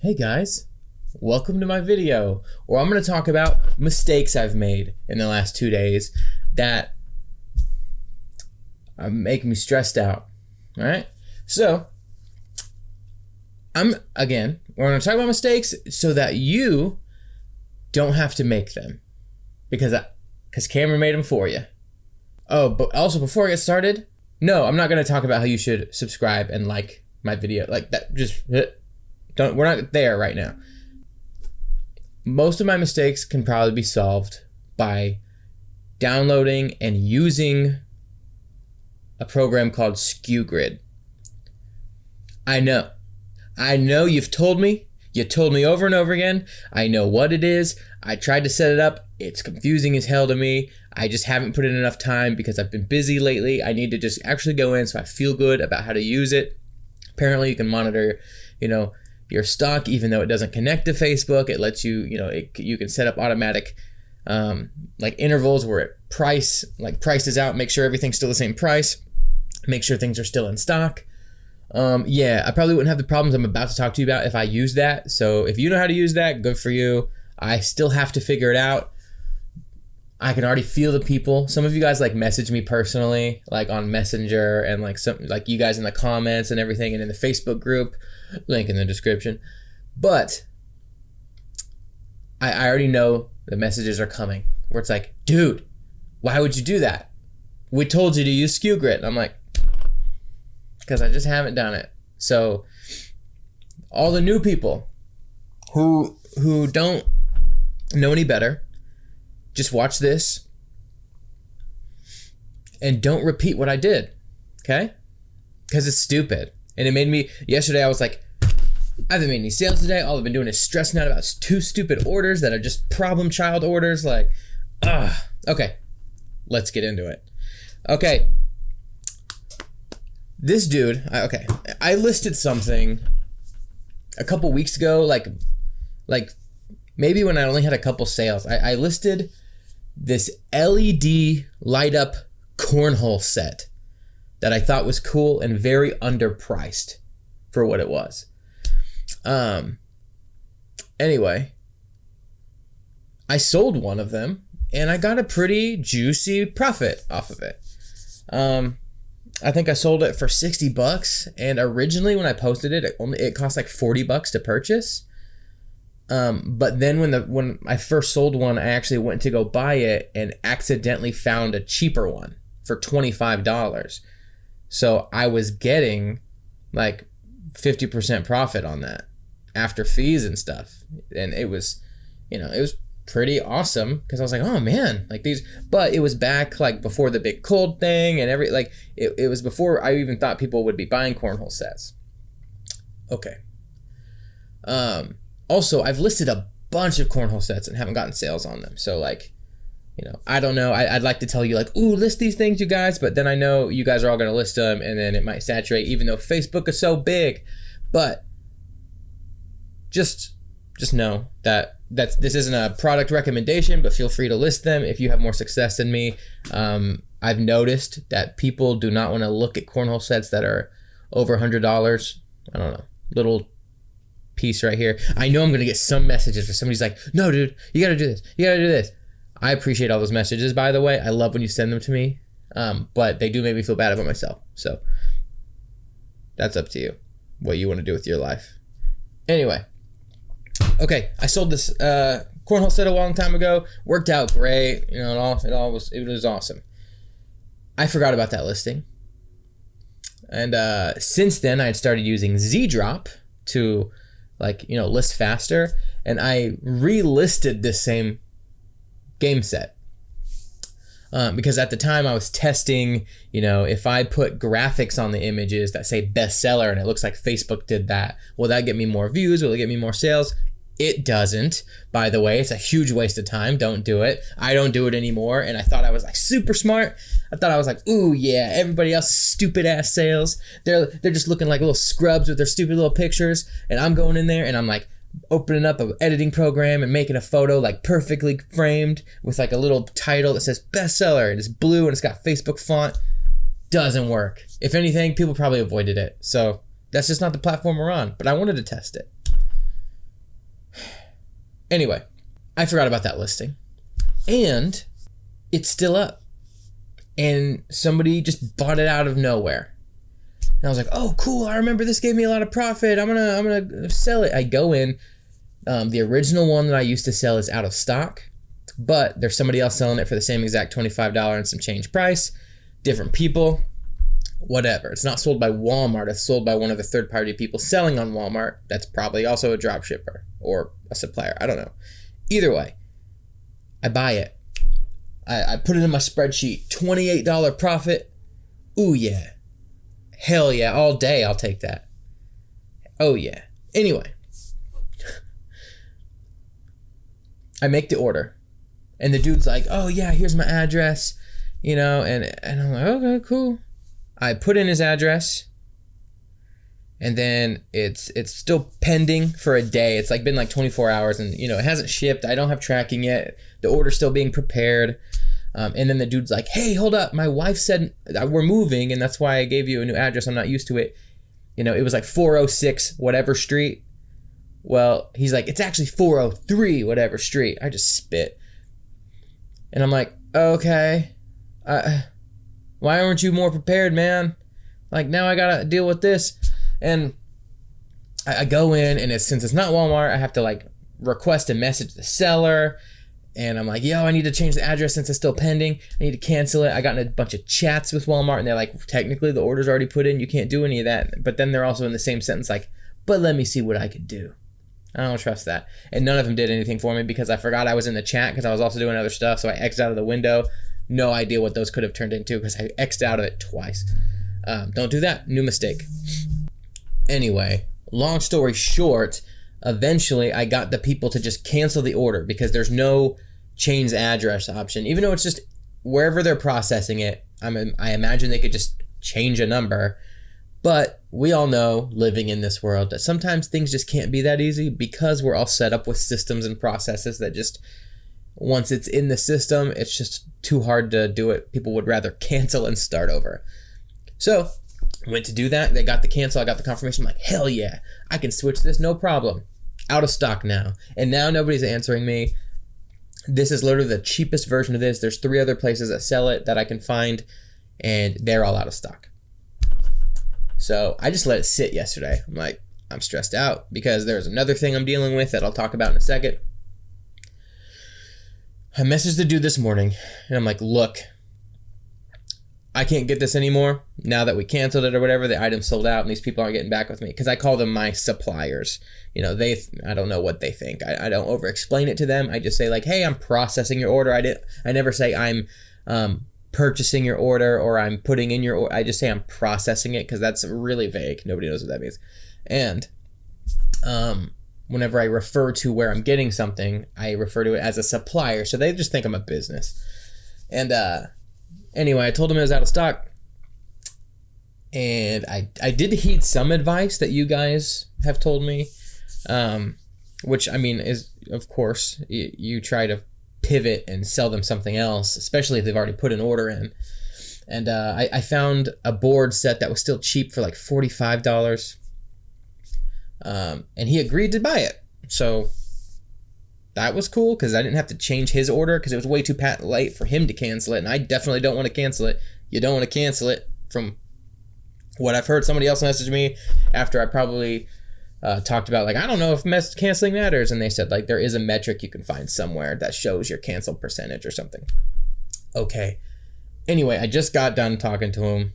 Hey guys, welcome to my video where I'm going to talk about mistakes I've made in the last 2 days that are making me stressed out. All right, so we're going to talk about mistakes so that you don't have to make them because Cameron made them for you. Oh, but also before I get started, no, I'm not going to talk about how you should subscribe and like my video like that. We're not there right now. Most of my mistakes can probably be solved by downloading and using a program called SKUGrid. I know you've told me. You told me over and over again. I know what it is. I tried to set it up. It's confusing as hell to me. I just haven't put in enough time because I've been busy lately. I need to just actually go in so I feel good about how to use it. Apparently you can monitor, your stock, even though it doesn't connect to Facebook. It lets you, you can set up automatic intervals where it prices out, make sure everything's still the same price, make sure things are still in stock. I probably wouldn't have the problems I'm about to talk to you about if I use that. So if you know how to use that, good for you. I still have to figure it out. I can already feel the people. Some of you guys message me personally, on Messenger, and some you guys in the comments and everything, and in the Facebook group, link in the description. But I already know the messages are coming where it's like, dude, why would you do that? We told you to use SKUGrid. And I'm like, because I just haven't done it. So all the new people who don't know any better, just watch this and don't repeat what I did, okay? Because it's stupid. And it made me, yesterday I was like, I haven't made any sales today. All I've been doing is stressing out about 2 stupid orders that are just problem child orders. Okay, let's get into it. Okay, this dude, I listed something a couple weeks ago, maybe when I only had a couple sales. I listed this LED light up cornhole set that I thought was cool and very underpriced for what it was. Anyway, I sold one of them and I got a pretty juicy profit off of it. I think I sold it for $60, and originally when I posted it, it cost $40 to purchase. But then when I first sold one, I actually went to go buy it and accidentally found a cheaper one for $25. So I was getting 50% profit on that after fees and stuff. And it was, it was pretty awesome because I was like, oh man, but it was back before the big cold thing and it was before I even thought people would be buying cornhole sets. Okay. Also, I've listed a bunch of cornhole sets and haven't gotten sales on them. So I don't know. I'd like to tell you ooh, list these things, you guys. But then I know you guys are all going to list them and then it might saturate, even though Facebook is so big. But just know that this isn't a product recommendation, but feel free to list them if you have more success than me. I've noticed that people do not want to look at cornhole sets that are over $100. I don't know. Little piece right here. I know I'm gonna get some messages where somebody's like, no dude, you gotta do this, you gotta do this. I appreciate all those messages, by the way. I love when you send them to me, but they do make me feel bad about myself. So that's up to you what you want to do with your life. Anyway, okay, I sold this cornhole set a long time ago. Worked out great. It was awesome. I forgot about that listing, and since then I had started using Z-Drop to list faster, and I relisted this same game set because at the time I was testing, if I put graphics on the images that say bestseller and it looks like Facebook did that, will that get me more views? Will it get me more sales? It doesn't, by the way. It's a huge waste of time. Don't do it. I don't do it anymore. And I thought I was super smart. I thought I was ooh yeah, everybody else's stupid ass sales, they're just looking like little scrubs with their stupid little pictures, and I'm going in there and I'm opening up an editing program and making a photo perfectly framed with a little title that says bestseller, and it's blue and it's got Facebook font. Doesn't work. If anything, people probably avoided it. So that's just not the platform we're on, but I wanted to test it. Anyway, I forgot about that listing. And it's still up. And somebody just bought it out of nowhere. And I was like, oh, cool. I remember this gave me a lot of profit. I'm gonna sell it. I go in. The original one that I used to sell is out of stock. But there's somebody else selling it for the same exact $25 and some change price. Different people. Whatever. It's not sold by Walmart. It's sold by one of the third-party people selling on Walmart. That's probably also a drop shipper or a supplier. I don't know. Either way, I buy it. I put it in my spreadsheet. $28 profit. Ooh, yeah. Hell yeah. All day I'll take that. Oh, yeah. Anyway. I make the order. And the dude's like, oh, yeah, here's my address. You know, and I'm like, okay, cool. I put in his address. And then it's still pending for a day. It's like been like 24 hours and, you know, it hasn't shipped. I don't have tracking yet. The order's still being prepared. And then the dude's like, hey, hold up. My wife said we're moving and that's why I gave you a new address. I'm not used to it. You know, it was like 406 whatever street. Well, he's like, it's actually 403 whatever street. I just spit. And I'm like, okay. Why aren't you more prepared, man? Like, now I gotta deal with this. And I go in, and since it's not Walmart, I have to like request a message the seller. And I'm like, yo, I need to change the address since it's still pending. I need to cancel it. I got in a bunch of chats with Walmart, and they're like, technically the order's already put in. You can't do any of that. But then they're also in the same sentence like, but let me see what I can do. I don't trust that. And none of them did anything for me because I forgot I was in the chat because I was also doing other stuff. So I X'd out of the window. No idea what those could have turned into because I X'd out of it twice. Don't do that. New mistake. Anyway, long story short, eventually I got the people to just cancel the order because there's no change address option. Even though it's just wherever they're processing it, I imagine they could just change a number. But we all know, living in this world, that sometimes things just can't be that easy because we're all set up with systems and processes that just, once it's in the system, it's just too hard to do it. People would rather cancel and start over. So, went to do that. They got the cancel. I got the confirmation. I'm like, hell yeah, I can switch this, no problem. Out of stock now. And now nobody's answering me. This is literally the cheapest version of this. There's 3 other places that sell it that I can find, and they're all out of stock. So I just let it sit yesterday. I'm like, I'm stressed out because there's another thing I'm dealing with that I'll talk about in a second. I messaged the dude this morning and I'm like, look, I can't get this anymore. Now that we canceled it or whatever, the item's sold out and these people aren't getting back with me. Because I call them my suppliers. You know, I don't know what they think. I don't over explain it to them. I just say like, hey, I'm processing your order. I never say I'm purchasing your order or I'm putting in your order. I just say I'm processing it because that's really vague. Nobody knows what that means. And whenever I refer to where I'm getting something, I refer to it as a supplier. So they just think I'm a business. And anyway, I told him it was out of stock. And I did heed some advice that you guys have told me, which I mean is, of course, you try to pivot and sell them something else, especially if they've already put an order in. And I found a board set that was still cheap for like $45. And he agreed to buy it. So that was cool because I didn't have to change his order because it was way too late for him to cancel it. And I definitely don't want to cancel it. You don't want to cancel it from what I've heard. Somebody else messaged me after I probably talked about like, I don't know if canceling matters. And they said like, there is a metric you can find somewhere that shows your cancel percentage or something. Okay. Anyway, I just got done talking to him.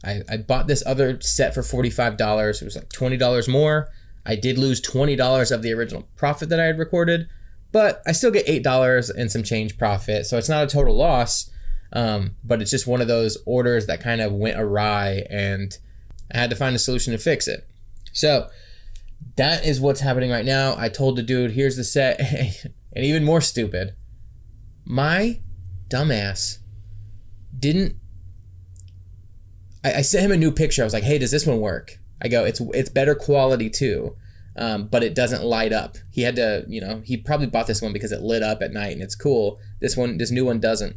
I bought this other set for $45. It was like $20 more. I did lose $20 of the original profit that I had recorded, but I still get $8 and some change profit. So it's not a total loss, but it's just one of those orders that kind of went awry and I had to find a solution to fix it. So that is what's happening right now. I told the dude, here's the set. And even more stupid, my dumbass didn't. I sent him a new picture. I was like, hey, does this one work? I go, it's better quality too, but it doesn't light up. He had to, he probably bought this one because it lit up at night and it's cool. This new one doesn't.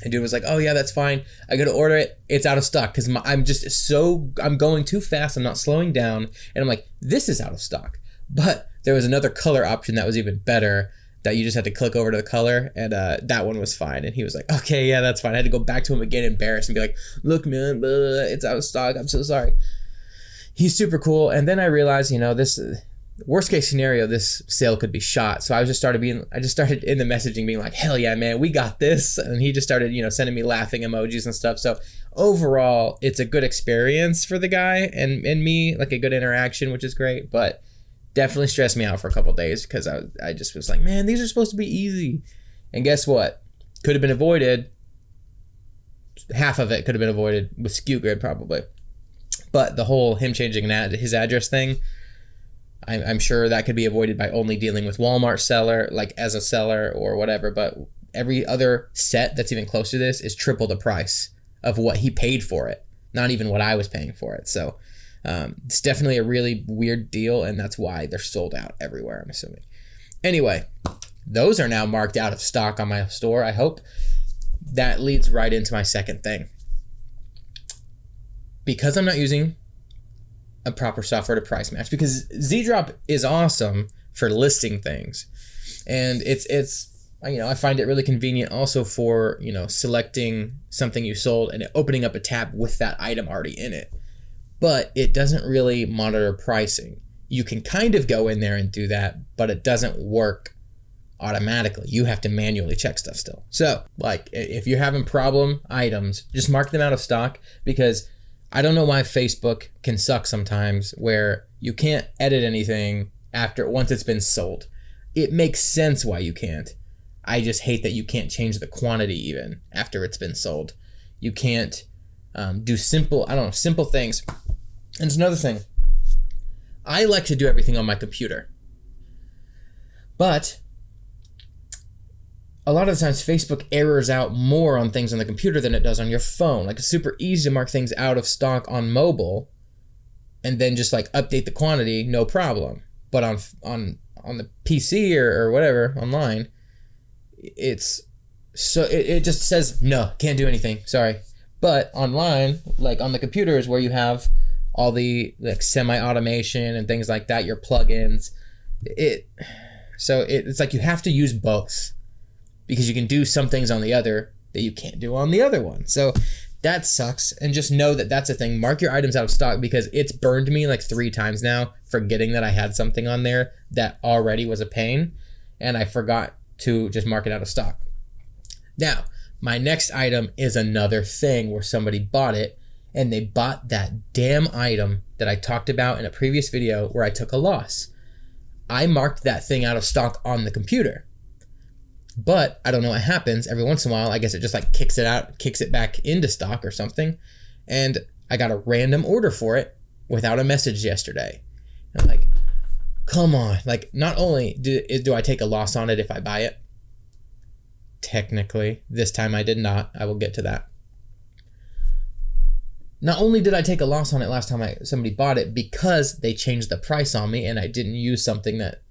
And dude was like, oh yeah, that's fine. I go to order it. It's out of stock because I'm going too fast. I'm not slowing down. And I'm like, this is out of stock. But there was another color option that was even better, that you just had to click over to the color, and that one was fine. And he was like, okay, yeah, that's fine. I had to go back to him again, embarrassed, and be like, look, man, it's out of stock. I'm so sorry. He's super cool. And then I realized, this worst case scenario, this sale could be shot. So I just started in the messaging being like, hell yeah, man, we got this. And he just started, sending me laughing emojis and stuff. So overall, it's a good experience for the guy and me, like a good interaction, which is great. But definitely stressed me out for a couple of days, because I just was like, man, these are supposed to be easy. And guess what? Could have been avoided. Half of it could have been avoided with SKU Grid probably. But the whole him changing his address thing, I'm sure that could be avoided by only dealing with Walmart seller, like as a seller or whatever. But every other set that's even close to this is triple the price of what he paid for it. Not even what I was paying for it. So it's definitely a really weird deal, and that's why they're sold out everywhere, I'm assuming. Anyway, those are now marked out of stock on my store, I hope. That leads right into my second thing. Because I'm not using a proper software to price match, because Z-Drop is awesome for listing things, and it's I find it really convenient also for selecting something you sold and opening up a tab with that item already in it. But it doesn't really monitor pricing. You can kind of go in there and do that, but it doesn't work automatically. You have to manually check stuff still. So like if you're having problem items, just mark them out of stock, because I don't know why Facebook can suck sometimes where you can't edit anything once it's been sold. It makes sense why you can't. I just hate that you can't change the quantity even after it's been sold. You can't do simple things. And it's another thing. I like to do everything on my computer. But a lot of the times Facebook errors out more on things on the computer than it does on your phone. Like, it's super easy to mark things out of stock on mobile and then just like update the quantity, no problem. But on the PC or whatever online, it just says no, can't do anything, sorry. But online, like on the computer, is where you have all the like semi-automation and things like that, your plugins. It's like you have to use both, because you can do some things on the other that you can't do on the other one. So that sucks. And just know that that's a thing. Mark your items out of stock, because it's burned me like 3 times now, forgetting that I had something on there that already was a pain, and I forgot to just mark it out of stock. Now, my next item is another thing where somebody bought it, and they bought that damn item that I talked about in a previous video where I took a loss. I marked that thing out of stock on the computer. But I don't know what happens. Every once in a while, I guess it just like kicks it back into stock or something. And I got a random order for it without a message yesterday. And I'm like, come on. Like, not only do I take a loss on it if I buy it, technically, this time I did not. I will get to that. Not only did I take a loss on it last time somebody bought it, because they changed the price on me and I didn't use something that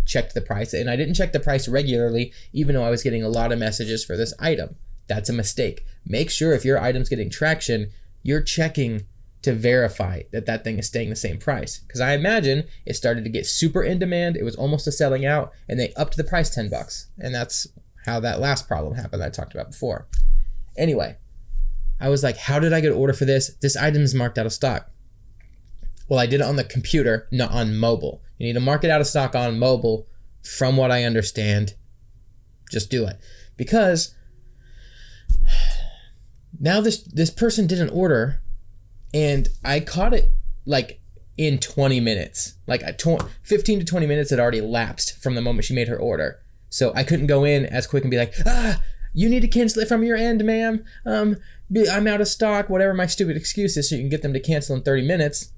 checked the price, and I didn't check the price regularly, even though I was getting a lot of messages for this item. That's a mistake. Make sure if your item's getting traction, you're checking to verify that thing is staying the same price. Because I imagine it started to get super in demand, it was almost a selling out, and they upped the price $10. And that's how that last problem happened that I talked about before. Anyway, I was like, how did I get an order for this? This item is marked out of stock. Well, I did it on the computer, not on mobile. You need to mark it out of stock on mobile, from what I understand. Just do it. Because now this person did an order, and I caught it like in 20 minutes. Like 15 to 20 minutes had already lapsed from the moment she made her order. So I couldn't go in as quick and be like, you need to cancel it from your end, ma'am. I'm out of stock, whatever my stupid excuse is, so you can get them to cancel in 30 minutes.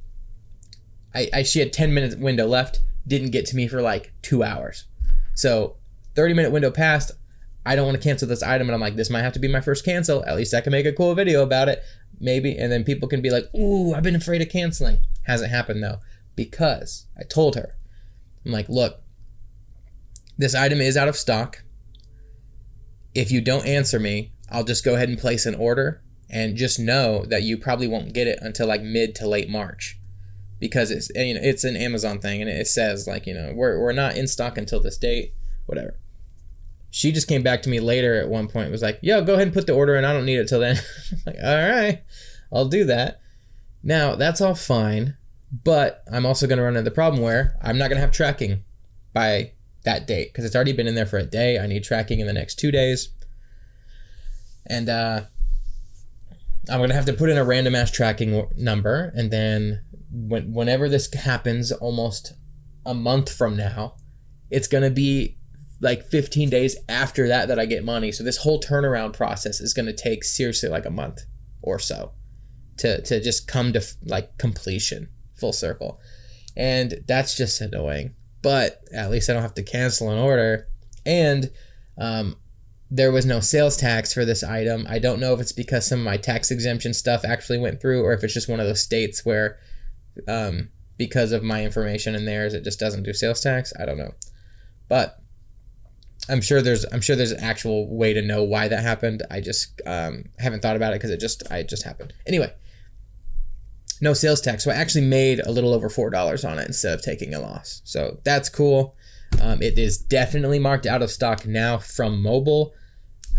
She had 10-minute window left, didn't get to me for like 2 hours. So 30-minute window passed. I don't want to cancel this item, and I'm like, this might have to be my first cancel. At least I can make a cool video about it, maybe. And then people can be like, ooh, I've been afraid of canceling. Hasn't happened though, because I told her, I'm like, look, this item is out of stock. If you don't answer me, I'll just go ahead and place an order, and just know that you probably won't get it until like mid to late March. because it's, you know, it's an Amazon thing and it says like, you know, we're not in stock until this date, whatever. She just came back to me later at one point, was like, yo, go ahead and put the order in. I don't need it till then. Like, all right, I'll do that. Now, that's all fine, but I'm also going to run into the problem where I'm not going to have tracking by that date because it's already been in there for a day. I need tracking in the next 2 days. And I'm going to have to put in a random ass tracking number. And then whenever this happens, almost a month from now, it's going to be like 15 days after that I get money. So this whole turnaround process is going to take seriously like a month or so to just come to like completion, full circle. And that's just annoying. But at least I don't have to cancel an order. And there was no sales tax for this item. I don't know if it's because some of my tax exemption stuff actually went through, or if it's just one of those states where because of my information in theirs, it just doesn't do sales tax. I don't know. But I'm sure there's an actual way to know why that happened. I just haven't thought about it because it just happened. Anyway, no sales tax. So I actually made a little over $4 on it instead of taking a loss. So that's cool. It is definitely marked out of stock now from mobile.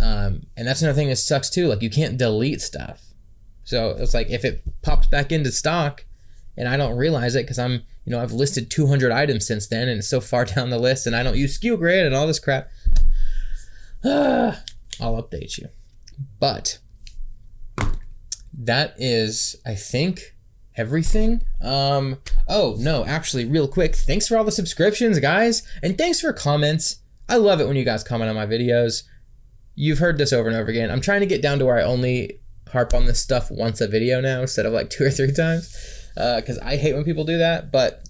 And that's another thing that sucks too. Like you can't delete stuff. So it's like if it pops back into stock and I don't realize it because I've listed 200 items since then and it's so far down the list and I don't use SKU grid and all this crap. I'll update you. But that is, I think, everything. Oh no, actually real quick, thanks for all the subscriptions, guys, and thanks for comments. I love it when you guys comment on my videos. You've heard this over and over again. I'm trying to get down to where I only harp on this stuff once a video now instead of like 2 or 3 times, because I hate when people do that. But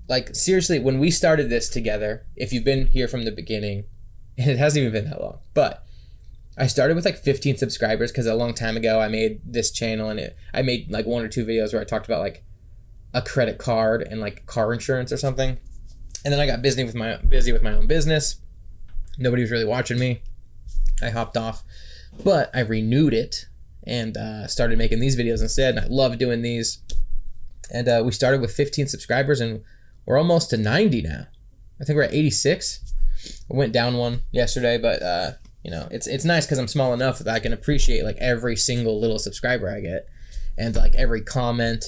like seriously, when we started this together, if you've been here from the beginning, and it hasn't even been that long, but I started with like 15 subscribers because a long time ago I made this channel and I made like 1 or 2 videos where I talked about like a credit card and like car insurance or something. And then I got busy with my own business. Nobody was really watching me. I hopped off, but I renewed it and started making these videos instead. And I love doing these. And we started with 15 subscribers and we're almost to 90 now. I think we're at 86. I went down 1 yesterday, but it's nice because I'm small enough that I can appreciate like every single little subscriber I get and like every comment,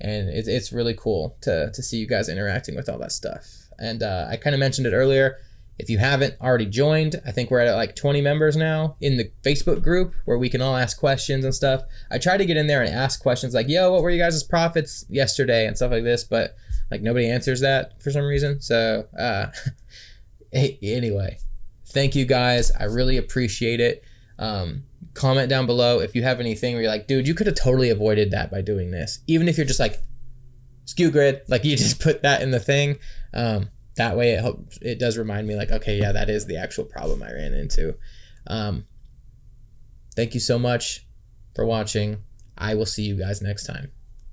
and it's really cool to see you guys interacting with all that stuff. And I kind of mentioned it earlier. If you haven't already joined, I think we're at like 20 members now in the Facebook group where we can all ask questions and stuff. I try to get in there and ask questions like, yo, what were you guys' profits yesterday and stuff like this, but like nobody answers that for some reason. So anyway, thank you guys. I really appreciate it. Comment down below if you have anything where you're like, dude, you could have totally avoided that by doing this. Even if you're just like SKU grid, like you just put that in the thing. That way it does remind me like, okay, yeah, that is the actual problem I ran into. Thank you so much for watching. I will see you guys next time.